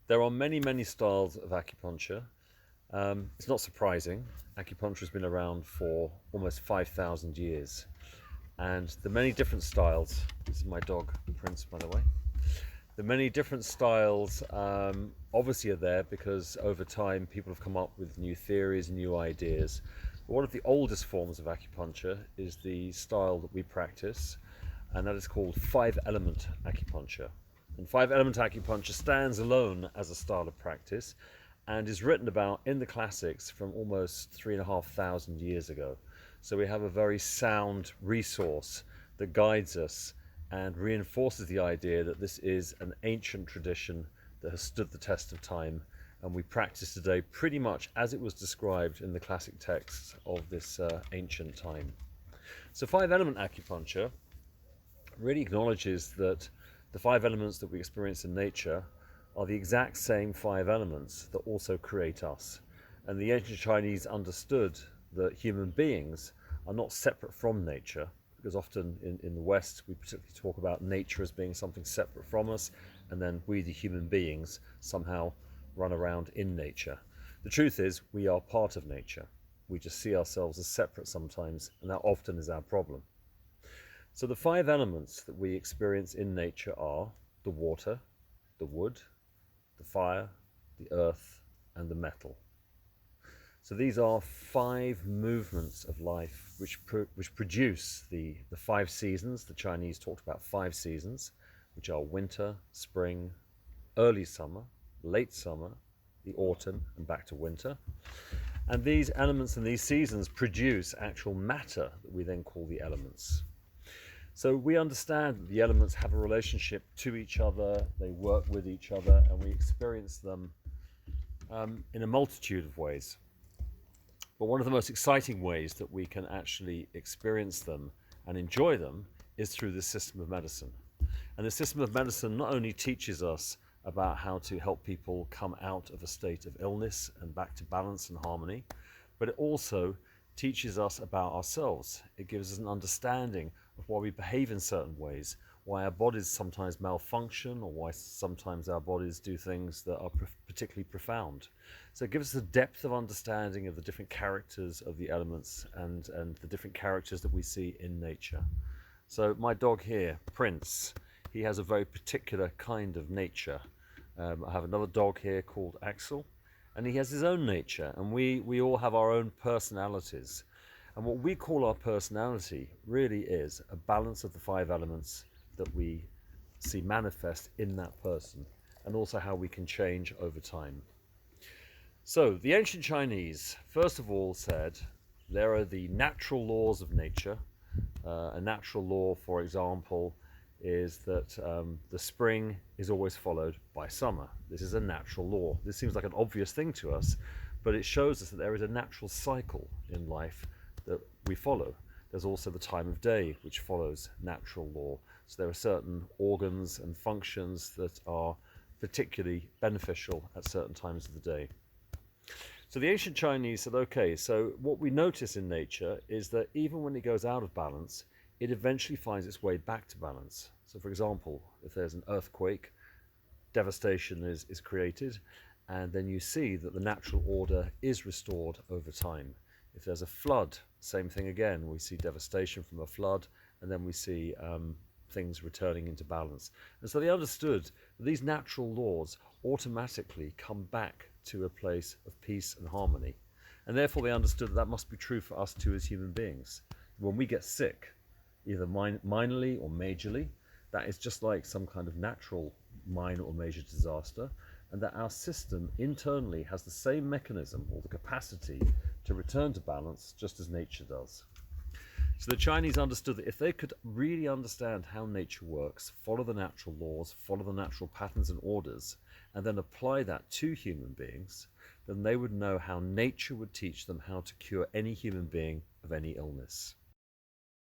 There are many, many styles of acupuncture. It's not surprising. Acupuncture has been around for almost 5,000 years. And the many different styles, this is my dog, Prince, by the way. The many different styles obviously are there because over time people have come up with new theories, new ideas. But one of the oldest forms of acupuncture is the style that we practice, and that is called FiveElement Acupuncture. And FiveElement Acupuncture stands alone as a style of practice and is written about in the classics from almost 3,500 years ago. So we have a very sound resource that guides us and reinforces the idea that this is an ancient tradition that has stood the test of time, and we practice today pretty much as it was described in the classic texts of this ancient time. So FiveElement Acupuncture really acknowledges that the five elements that we experience in nature are the exact same five elements that also create us. And the ancient Chinese understood that human beings are not separate from nature, because often in the West we particularly talk about nature as being something separate from us, and then we, the human beings, somehow run around in nature. The truth is we are part of nature. We just see ourselves as separate sometimes, and that often is our problem. So the five elements that we experience in nature are the water, the wood, the fire, the earth, and the metal. So these are five movements of life which produce the five seasons. The Chinese talked about five seasons, which are winter, spring, early summer, late summer, the autumn, and back to winter. And these elements and these seasons produce actual matter that we then call the elements. So we understand that the elements have a relationship to each other, they work with each other, and we experience them in a multitude of ways. But one of the most exciting ways that we can actually experience them and enjoy them is through the system of medicine. And the system of medicine not only teaches us about how to help people come out of a state of illness and back to balance and harmony, but it also teaches us about ourselves. It gives us an understanding of why we behave in certain ways, why our bodies sometimes malfunction, or why sometimes our bodies do things that are particularly profound. So it gives us a depth of understanding of the different characters of the elements and the different characters that we see in nature. So my dog here, Prince, he has a very particular kind of nature. I have another dog here called Axel, and he has his own nature, and we all have our own personalities. And what we call our personality really is a balance of the five elements that we see manifest in that person, and also how we can change over time. So the ancient Chinese first of all said there are the natural laws of nature. A natural law, for example, is that the spring is always followed by summer. This is a natural law. This seems like an obvious thing to us, but it shows us that there is a natural cycle in life that we follow. There's also the time of day, which follows natural law. So there are certain organs and functions that are particularly beneficial at certain times of the day. So the ancient Chinese said, okay, so what we notice in nature is that even when it goes out of balance, it eventually finds its way back to balance. So for example, if there's an earthquake, devastation is created, and then you see that the natural order is restored over time. If there's a flood, same thing again. We see devastation from a flood, and then we see things returning into balance. And so they understood that these natural laws automatically come back to a place of peace and harmony. And therefore they understood that that must be true for us too as human beings. When we get sick, either minorly or majorly, that is just like some kind of natural minor or major disaster, and that our system internally has the same mechanism or the capacity to return to balance just as nature does. So the Chinese understood that if they could really understand how nature works, follow the natural laws, follow the natural patterns and orders, and then apply that to human beings, then they would know how nature would teach them how to cure any human being of any illness.